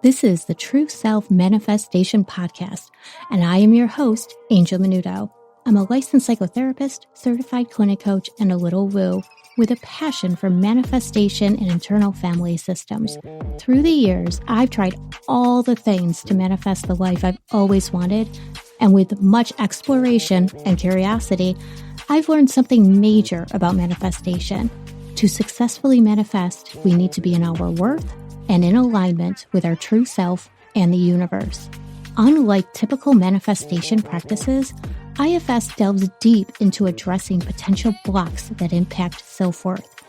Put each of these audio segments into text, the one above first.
This is the True Self Manifestation Podcast, and I am your host, Angel Menudo. I'm a licensed psychotherapist, certified clinic coach, and a little woo with a passion for manifestation and internal family systems. Through the years, I've tried all the things to manifest the life I've always wanted, and with much exploration and curiosity, I've learned something major about manifestation. To successfully manifest, we need to be in our worth and in alignment with our true self and the universe. Unlike typical manifestation practices, IFS delves deep into addressing potential blocks that impact self-worth.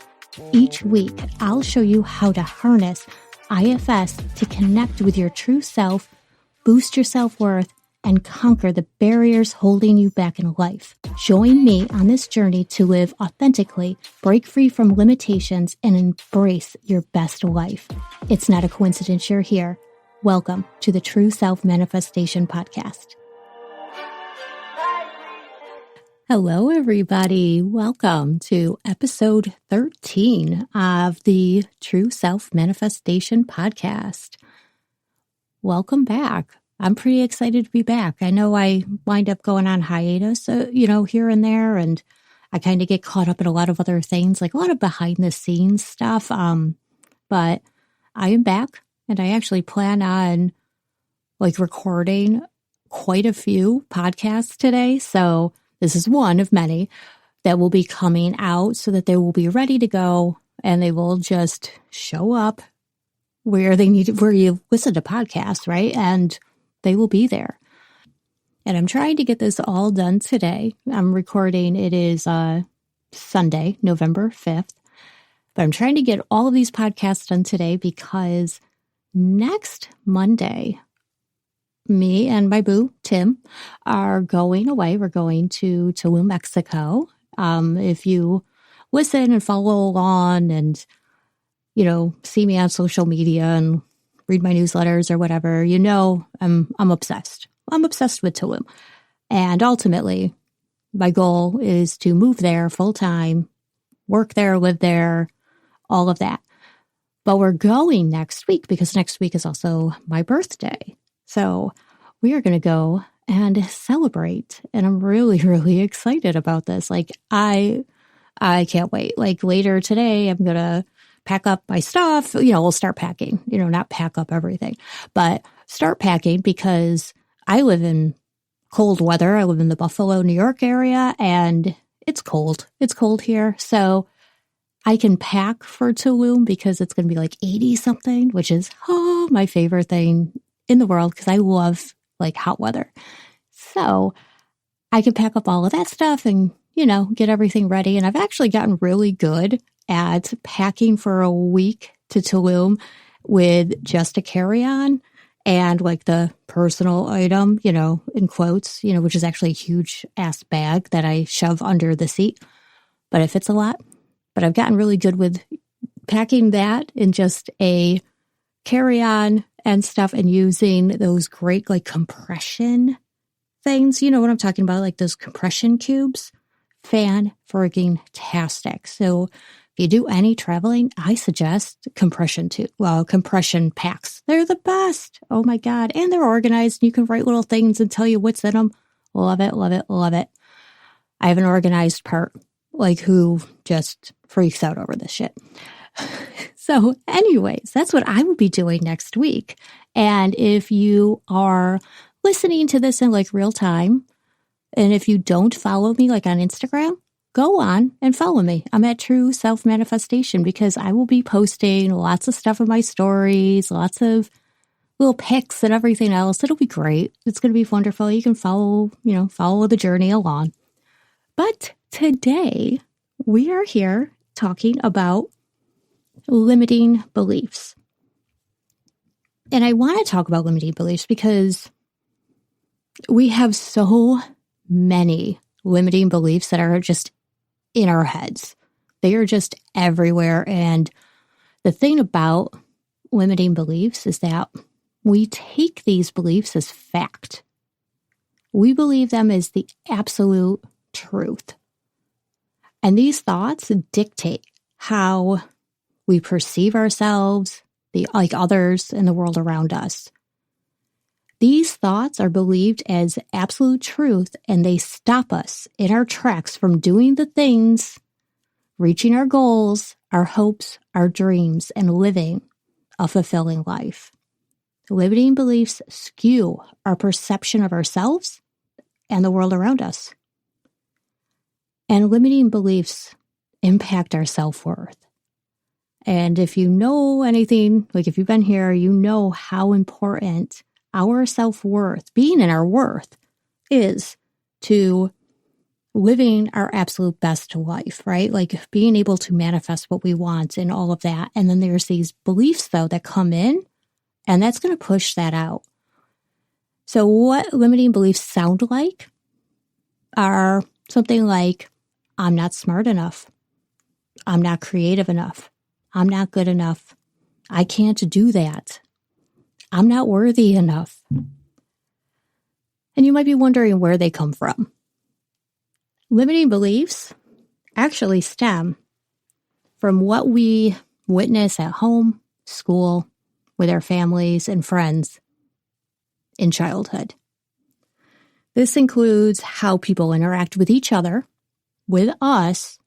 Each week, I'll show you how to harness IFS to connect with your true self, boost your self-worth, and conquer the barriers holding you back in life. Join me on this journey to live authentically, break free from limitations, and embrace your best life. It's not a coincidence you're here. Welcome to the True Self Manifestation Podcast. Hello, everybody. Welcome to episode 13 of the True Self Manifestation Podcast. Welcome back. I'm pretty excited to be back. I know I wind up going on hiatus, here and there, and I kind of get caught up in a lot of other things, like a lot of behind the scenes stuff. But I am back, and I actually plan on recording quite a few podcasts today. So this is one of many that will be coming out so that they will be ready to go, and they will just show up where you listen to podcasts, right? And they will be there. And I'm trying to get this all done today. I'm recording, it is Sunday, November 5th. But I'm trying to get all of these podcasts done today because next Monday, me and my boo, Tim, are going away. We're going to Tulum, Mexico. If you listen and follow along and, see me on social media and read my newsletters or whatever, I'm obsessed. I'm obsessed with Tulum. And ultimately, my goal is to move there full time, work there, live there, all of that. But we're going next week because next week is also my birthday. So we are going to go and celebrate. And I'm really, really excited about this. I can't wait. Later today, I'm going to pack up my stuff. We'll start packing, not pack up everything, but start packing because I live in cold weather. I live in the Buffalo, New York area, and it's cold. It's cold here. So I can pack for Tulum because it's going to be 80 something, which is my favorite thing in the world because I love hot weather. So I can pack up all of that stuff and, get everything ready. And I've actually gotten really good at packing for a week to Tulum with just a carry-on and the personal item, in quotes, which is actually a huge ass bag that I shove under the seat, but it fits a lot. But I've gotten really good with packing that in just a carry-on and stuff and using those great compression things. You know what I'm talking about? Those compression cubes. Fan-frigging-tastic. So if you do any traveling, I suggest compression packs. They're the best. Oh my God. And they're organized. You can write little things and tell you what's in them. Love it, love it, love it. I have an organized part, who just freaks out over this shit. So anyways, that's what I will be doing next week. And if you are listening to this in real time, and if you don't follow me on Instagram, go on and follow me. I'm at True Self Manifestation because I will be posting lots of stuff in my stories, lots of little pics and everything else. It'll be great. It's going to be wonderful. You can follow the journey along. But today we are here talking about limiting beliefs. And I want to talk about limiting beliefs because we have so many limiting beliefs that are just in our heads. They are just everywhere. And the thing about limiting beliefs is that we take these beliefs as fact. We believe them as the absolute truth. And these thoughts dictate how we perceive ourselves. like others in the world around us. These thoughts are believed as absolute truth, and they stop us in our tracks from doing the things, reaching our goals, our hopes, our dreams, and living a fulfilling life. Limiting beliefs skew our perception of ourselves and the world around us. And limiting beliefs impact our self-worth. And if you know anything, like if you've been here, you know how important our self-worth, being in our worth, is to living our absolute best life, right? Like being able to manifest what we want and all of that. And then there's these beliefs, though, that come in, and that's going to push that out. So what limiting beliefs sound like are something like, I'm not smart enough. I'm not creative enough. I'm not good enough. I can't do that. I'm not worthy enough. And you might be wondering where they come from. Limiting beliefs actually stem from what we witness at home, school, with our families and friends in childhood. This includes how people interact with each other, with us,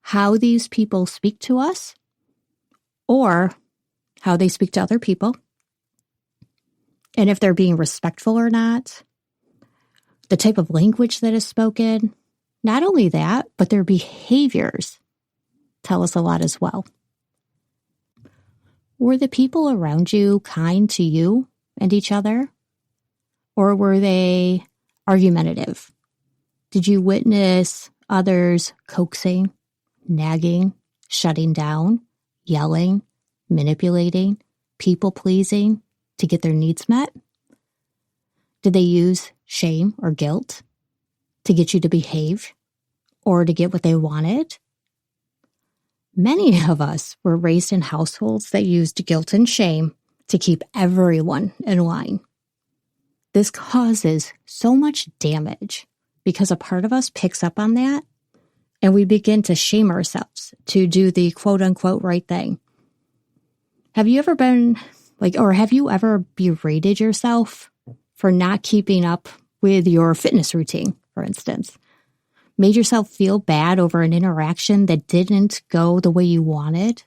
how these people speak to us, or how they speak to other people, and if they're being respectful or not, the type of language that is spoken. Not only that, but their behaviors tell us a lot as well. Were the people around you kind to you and each other? Or were they argumentative? Did you witness others coaxing, nagging, shutting down, yelling, manipulating, people-pleasing to get their needs met? Did they use shame or guilt to get you to behave or to get what they wanted? Many of us were raised in households that used guilt and shame to keep everyone in line. This causes so much damage because a part of us picks up on that and we begin to shame ourselves to do the quote-unquote right thing. Have you ever been or have you ever berated yourself for not keeping up with your fitness routine, for instance? Made yourself feel bad over an interaction that didn't go the way you wanted?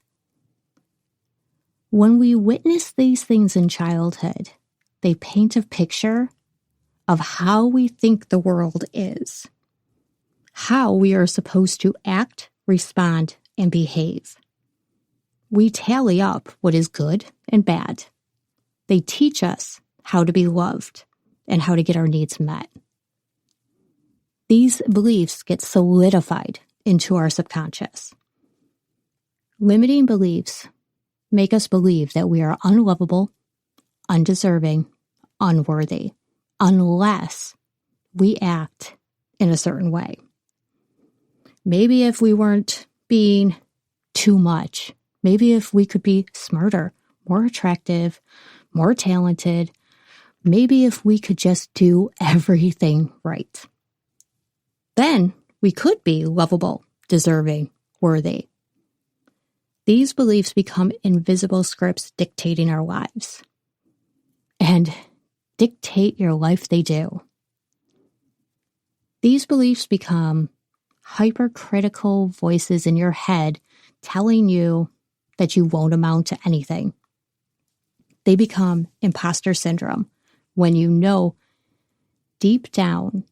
When we witness these things in childhood, they paint a picture of how we think the world is, how we are supposed to act, respond, and behave. We tally up what is good and bad. They teach us how to be loved and how to get our needs met. These beliefs get solidified into our subconscious. Limiting beliefs make us believe that we are unlovable, undeserving, unworthy, unless we act in a certain way. Maybe if we weren't being too much, maybe if we could be smarter, more attractive, more talented, maybe if we could just do everything right. Then we could be lovable, deserving, worthy. These beliefs become invisible scripts dictating our lives. And dictate your life they do. These beliefs become hypercritical voices in your head telling you that you won't amount to anything. They become imposter syndrome when you know deep down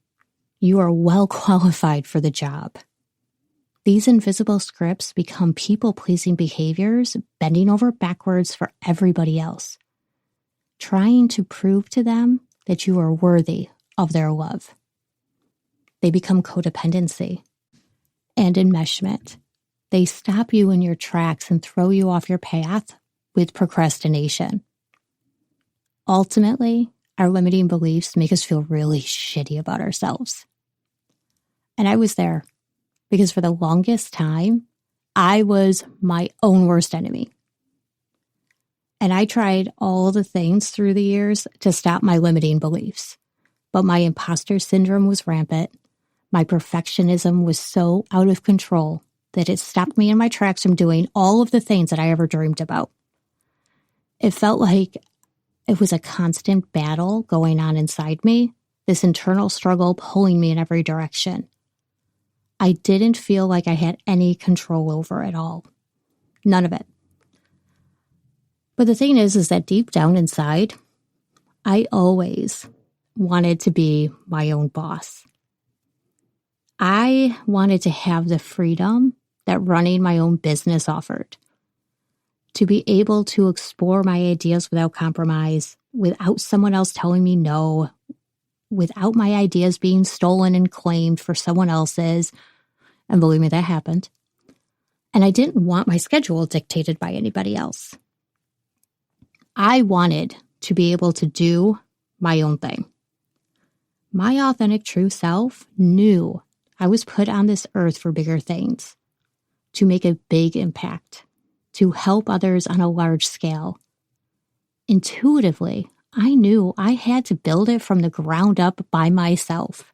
you are well qualified for the job. These invisible scripts become people-pleasing behaviors, bending over backwards for everybody else, trying to prove to them that you are worthy of their love. They become codependency and enmeshment. They stop you in your tracks and throw you off your path with procrastination. Ultimately, our limiting beliefs make us feel really shitty about ourselves. And I was there because for the longest time, I was my own worst enemy. And I tried all the things through the years to stop my limiting beliefs. But my imposter syndrome was rampant. My perfectionism was so out of control that it stopped me in my tracks from doing all of the things that I ever dreamed about. It felt like it was a constant battle going on inside me, this internal struggle pulling me in every direction. I didn't feel like I had any control over it all. None of it. But the thing is that deep down inside, I always wanted to be my own boss. I wanted to have the freedom that running my own business offered. To be able to explore my ideas without compromise, without someone else telling me no, without my ideas being stolen and claimed for someone else's. And believe me, that happened. And I didn't want my schedule dictated by anybody else. I wanted to be able to do my own thing. My authentic true self knew I was put on this earth for bigger things, to make a big impact, to help others on a large scale. Intuitively, I knew I had to build it from the ground up by myself.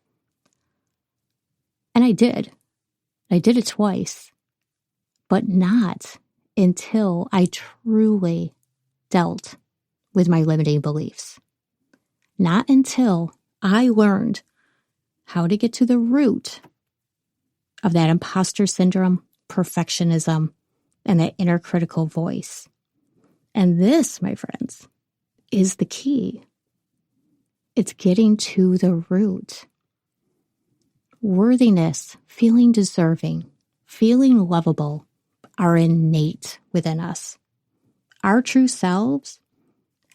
And I did. I did it twice, but not until I truly dealt with my limiting beliefs. Not until I learned how to get to the root of that imposter syndrome, perfectionism, and that inner critical voice. And this, my friends, is the key. It's getting to the root. Worthiness, feeling deserving, feeling lovable are innate within us. Our true selves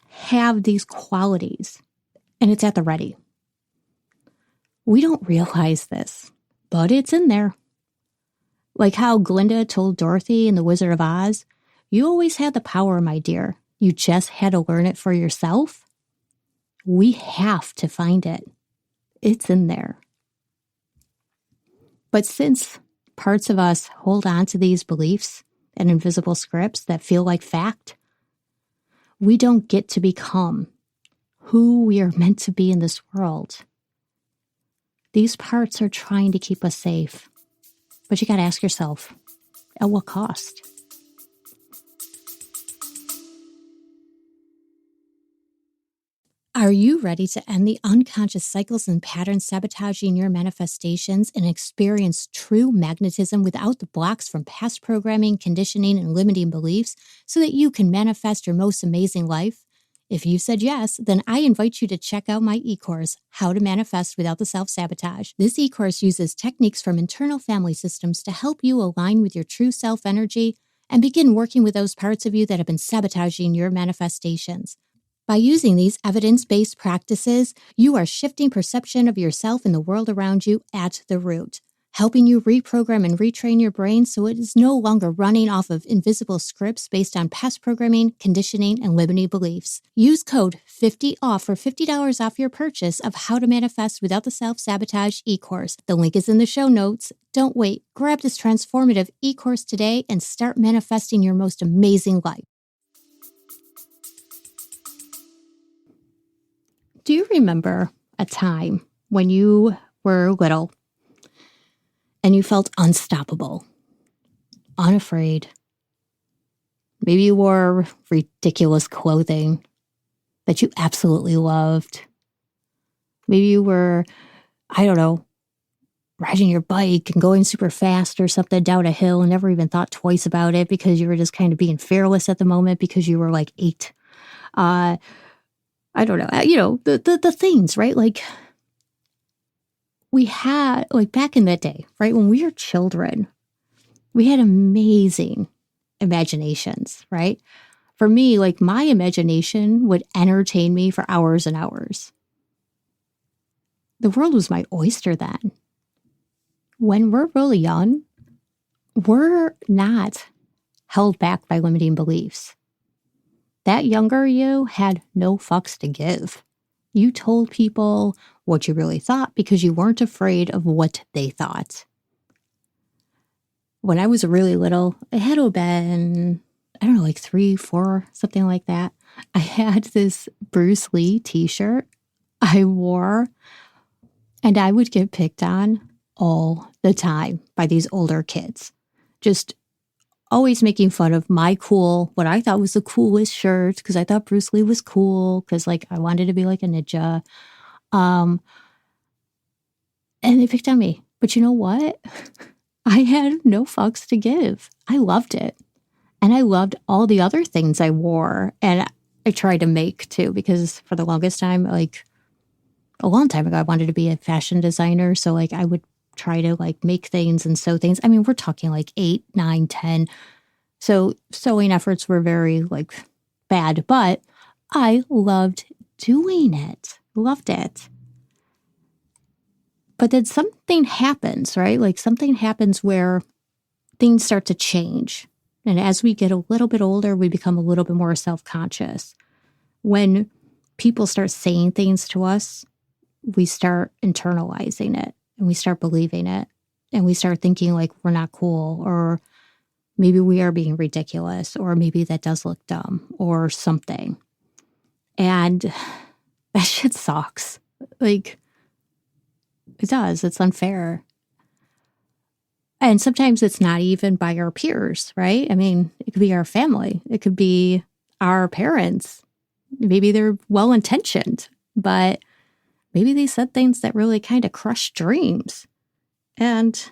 have these qualities, and it's at the ready. We don't realize this, but it's in there. Like how Glinda told Dorothy in The Wizard of Oz, "You always had the power, my dear. You just had to learn it for yourself." We have to find it. It's in there. But since parts of us hold on to these beliefs and invisible scripts that feel like fact, we don't get to become who we are meant to be in this world. These parts are trying to keep us safe. But you got to ask yourself, at what cost? Are you ready to end the unconscious cycles and patterns sabotaging your manifestations and experience true magnetism without the blocks from past programming, conditioning, and limiting beliefs so that you can manifest your most amazing life? If you said yes, then I invite you to check out my e-course, How to Manifest Without the Self-Sabotage. This e-course uses techniques from internal family systems to help you align with your true self energy and begin working with those parts of you that have been sabotaging your manifestations. By using these evidence-based practices, you are shifting perception of yourself and the world around you at the root, helping you reprogram and retrain your brain so it is no longer running off of invisible scripts based on past programming, conditioning, and limiting beliefs. Use code 50OFF for $50 off your purchase of How to Manifest Without the Self-Sabotage e-course. The link is in the show notes. Don't wait. Grab this transformative e-course today and start manifesting your most amazing life. Do you remember a time when you were little and you felt unstoppable, unafraid? Maybe you wore ridiculous clothing that you absolutely loved. Maybe you were, riding your bike and going super fast or something down a hill and never even thought twice about it because you were just kind of being fearless at the moment because you were like 8. The things, right? Like we had, like back in that day, right? When we were children, we had amazing imaginations, right? For me, like my imagination would entertain me for hours and hours. The world was my oyster then. When we're really young, we're not held back by limiting beliefs. That younger you had no fucks to give. You told people what you really thought because you weren't afraid of what they thought. When I was really little, it had to have been, like 3, 4, something like that. I had this Bruce Lee t-shirt I wore, and I would get picked on all the time by these older kids. Just always making fun of my what I thought was the coolest shirt, because I thought Bruce Lee was cool, because like I wanted to be like a ninja. And they picked on me. But you know what? I had no fucks to give. I loved it. And I loved all the other things I wore. And I tried to make too, because for the longest time, like a long time ago, I wanted to be a fashion designer. So like I would try to like make things and sew things. I mean, we're talking like 8, 9, 10. So sewing efforts were very like bad, but I loved doing it. Loved it. But then something happens, right? Like something happens where things start to change. And as we get a little bit older, we become a little bit more self-conscious. When people start saying things to us, we start internalizing it and we start believing it. And we start thinking like we're not cool, or maybe we are being ridiculous, or maybe that does look dumb or something. And that shit sucks. Like, it does. It's unfair. And sometimes it's not even by our peers, right? I mean, it could be our family. It could be our parents. Maybe they're well-intentioned, but maybe they said things that really kind of crushed dreams. And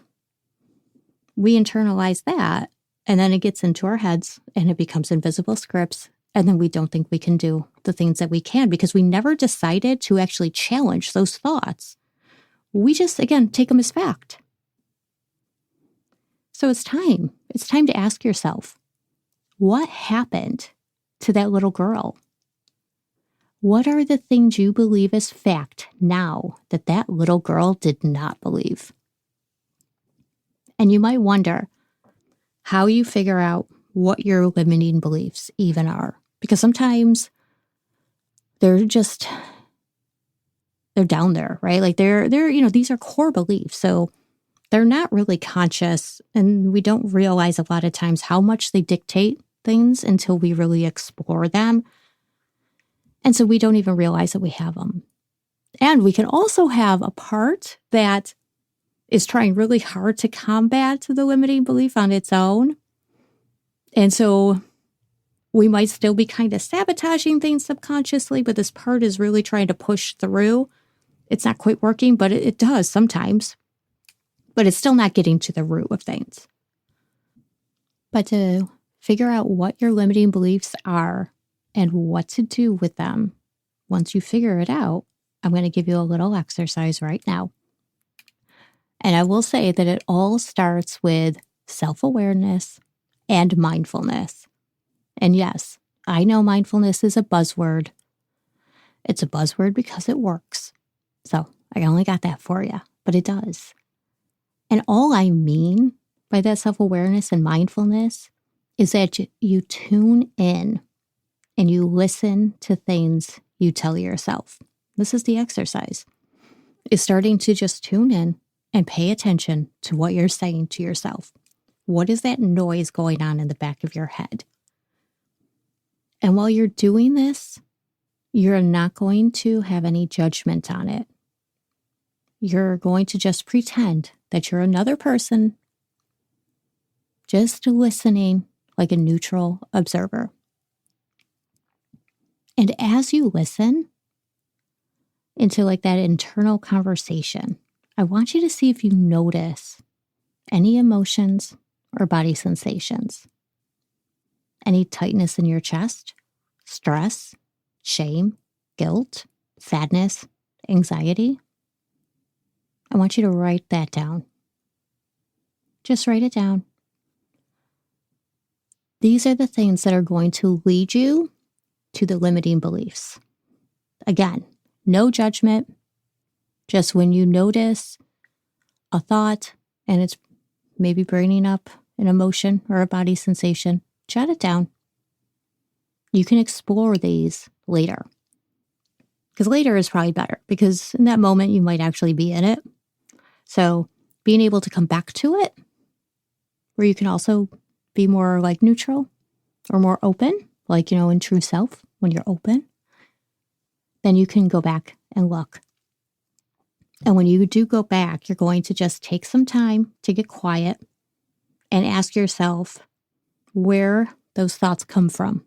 we internalize that. And then it gets into our heads and it becomes invisible scripts. And then we don't think we can do the things that we can because we never decided to actually challenge those thoughts. We just, again, take them as fact. So it's time. It's time to ask yourself, what happened to that little girl? What are the things you believe as fact now that that little girl did not believe? And you might wonder how you figure out what your limiting beliefs even are. Because sometimes they're down there, right? Like they're, these are core beliefs. So they're not really conscious, and we don't realize a lot of times how much they dictate things until we really explore them. And so we don't even realize that we have them. And we can also have a part that is trying really hard to combat the limiting belief on its own. And so we might still be kind of sabotaging things subconsciously, but this part is really trying to push through. It's not quite working, but it does sometimes. But it's still not getting to the root of things. But to figure out what your limiting beliefs are and what to do with them, once you figure it out, I'm going to give you a little exercise right now. And I will say that it all starts with self-awareness and mindfulness. And yes, I know mindfulness is a buzzword. It's a buzzword because it works. So I only got that for you, but it does. And all I mean by that self-awareness and mindfulness is that you tune in and you listen to things you tell yourself. This is the exercise. Is starting to just tune in and pay attention to what you're saying to yourself. What is that noise going on in the back of your head? And while you're doing this, you're not going to have any judgment on it. You're going to just pretend that you're another person, just listening like a neutral observer. And as you listen into like that internal conversation, I want you to see if you notice any emotions or body sensations. Any tightness in your chest, stress, shame, guilt, sadness, anxiety. I want you to write that down. Just write it down. These are the things that are going to lead you to the limiting beliefs. Again, no judgment. Just when you notice a thought and it's maybe bringing up an emotion or a body sensation, jot it down. You can explore these later. Because later is probably better, because in that moment you might actually be in it. So being able to come back to it, where you can also be more like neutral or more open, like, in true self, when you're open, then you can go back and look. And when you do go back, you're going to just take some time to get quiet and ask yourself, where those thoughts come from.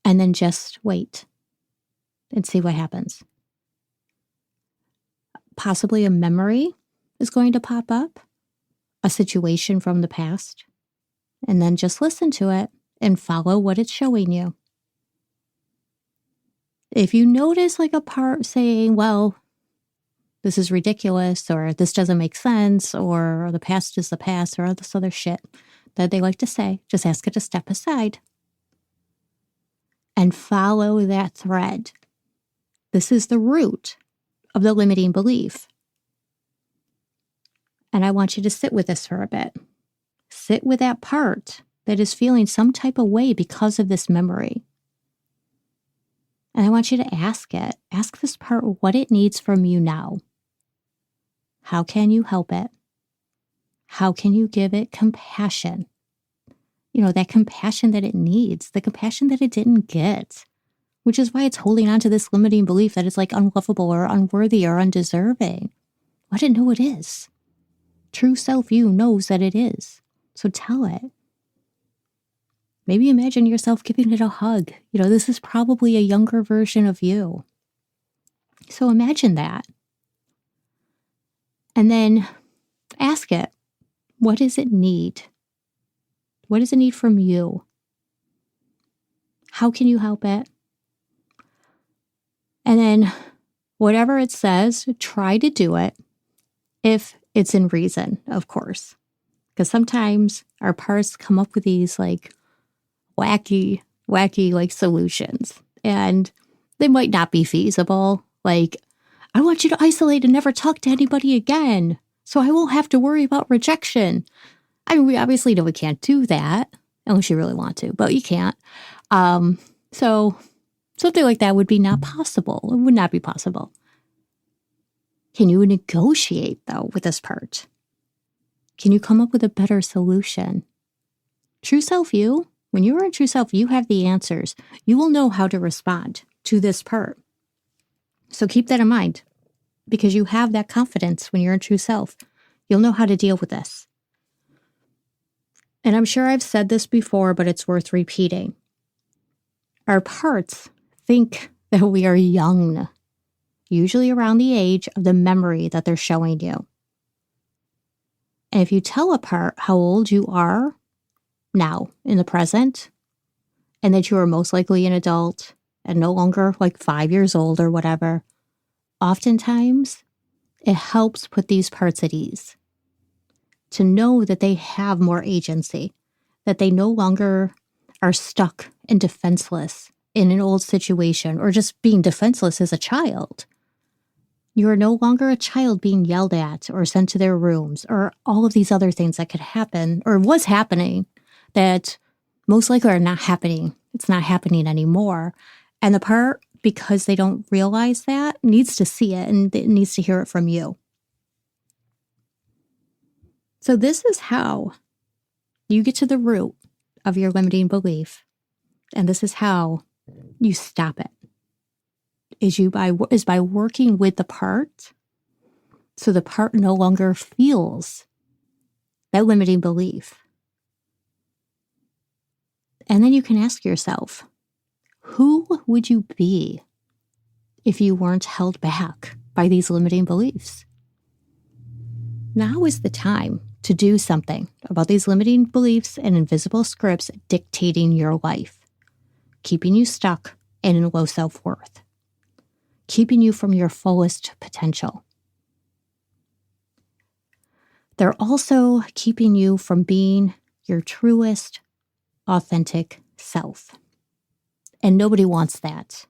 And then just wait and see what happens. Possibly a memory is going to pop up, a situation from the past, and then just listen to it and follow what it's showing you. If you notice like a part saying, well, this is ridiculous, or this doesn't make sense, or the past is the past, or all this other shit that they like to say, just ask it to step aside and follow that thread. This is the root of the limiting belief. And I want you to sit with this for a bit. Sit with that part that is feeling some type of way because of this memory. And I want you to ask this part what it needs from you now. How can you help it? How can you give it compassion? That compassion that it needs, the compassion that it didn't get, which is why it's holding on to this limiting belief that it's like unlovable or unworthy or undeserving. Let it know it is. True self you knows that it is. So tell it. Maybe imagine yourself giving it a hug. This is probably a younger version of you. So imagine that. And then ask it, what does it need? What does it need from you? How can you help it? And then whatever it says, try to do it if it's in reason, of course. Because sometimes our parts come up with these like wacky like solutions. And they might not be feasible. Like, I want you to isolate and never talk to anybody again, so I won't have to worry about rejection. I mean, we obviously know we can't do that, unless you really want to, but you can't. So something like that would be not possible. It would not be possible. Can you negotiate, though, with this part? Can you come up with a better solution? True self you, when you are in true self, you have the answers. You will know how to respond to this part. So keep that in mind, because you have that confidence when you're in true self. You'll know how to deal with this. And I'm sure I've said this before, but it's worth repeating. Our parts think that we are young, usually around the age of the memory that they're showing you. And if you tell a part how old you are now in the present, and that you are most likely an adult and no longer like 5 years old or whatever, oftentimes it helps put these parts at ease. To know that they have more agency, that they no longer are stuck and defenseless in an old situation or just being defenseless as a child. You are no longer a child being yelled at or sent to their rooms or all of these other things that could happen or was happening that most likely are not happening. It's not happening anymore. And the part, because they don't realize that, needs to see it and it needs to hear it from you. So this is how you get to the root of your limiting belief. And this is how you stop it. Is by working with the part, so the part no longer feels that limiting belief. And then you can ask yourself, who would you be if you weren't held back by these limiting beliefs? Now is the time to do something about these limiting beliefs and invisible scripts dictating your life, keeping you stuck and in low self-worth, keeping you from your fullest potential. They're also keeping you from being your truest, authentic self. And nobody wants that.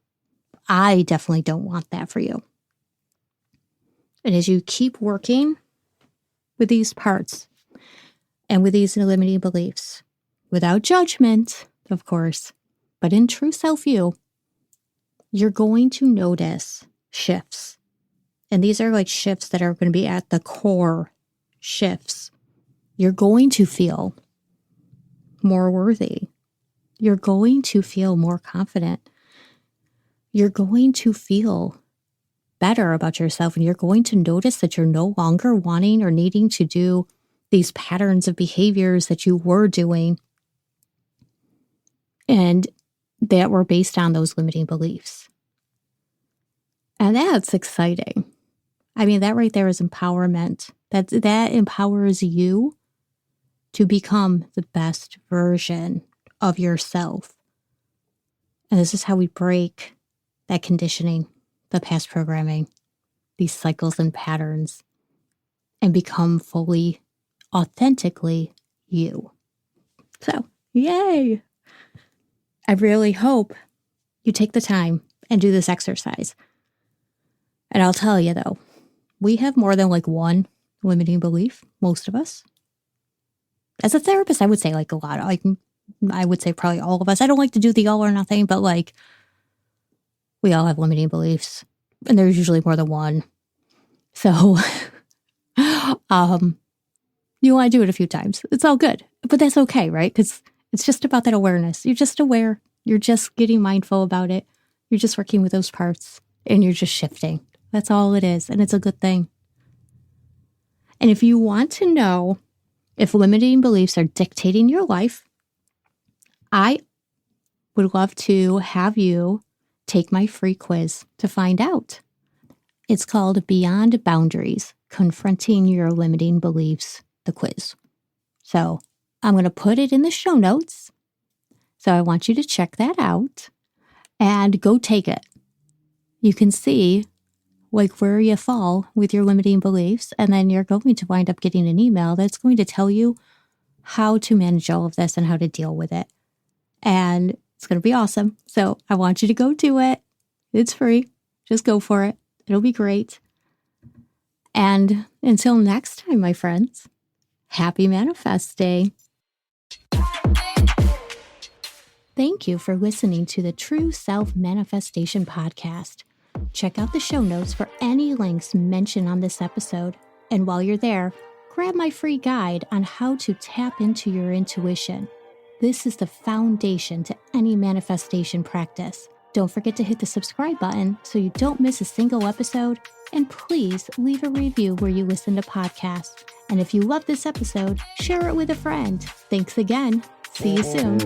I definitely don't want that for you. And as you keep working with these parts and with these limiting beliefs, without judgment, of course, but in true self-you, you're going to notice shifts. And these are like shifts that are going to be at the core shifts. You're going to feel more worthy. You're going to feel more confident. You're going to feel better about yourself, and you're going to notice that you're no longer wanting or needing to do these patterns of behaviors that you were doing and that were based on those limiting beliefs. And that's exciting. I mean, that right there is empowerment. That empowers you to become the best version of yourself. And this is how we break that conditioning, the past programming, these cycles and patterns, and become fully, authentically you. So, yay! I really hope you take the time and do this exercise. And I'll tell you though, we have more than like one limiting belief, most of us. As a therapist, I would say like a lot. I would say probably all of us. I don't like to do the all or nothing, but like we all have limiting beliefs, and there's usually more than one. So, you want to do it a few times. It's all good, but that's okay, right? Because it's just about that awareness. You're just aware. You're just getting mindful about it. You're just working with those parts, and you're just shifting. That's all it is, and it's a good thing. And if you want to know if limiting beliefs are dictating your life, I would love to have you take my free quiz to find out. It's called Beyond Boundaries, Confronting Your Limiting Beliefs, the quiz. So I'm going to put it in the show notes. So I want you to check that out and go take it. You can see like where you fall with your limiting beliefs, and then you're going to wind up getting an email that's going to tell you how to manage all of this and how to deal with it. And it's going to be awesome. So I want you to go do it. It's free. Just go for it. It'll be great. And until next time, my friends, happy manifesting. Thank you for listening to the True Self Manifestation Podcast. Check out the show notes for any links mentioned on this episode. And while you're there, grab my free guide on how to tap into your intuition. This is the foundation to any manifestation practice. Don't forget to hit the subscribe button so you don't miss a single episode. And please leave a review where you listen to podcasts. And if you love this episode, share it with a friend. Thanks again. See you soon.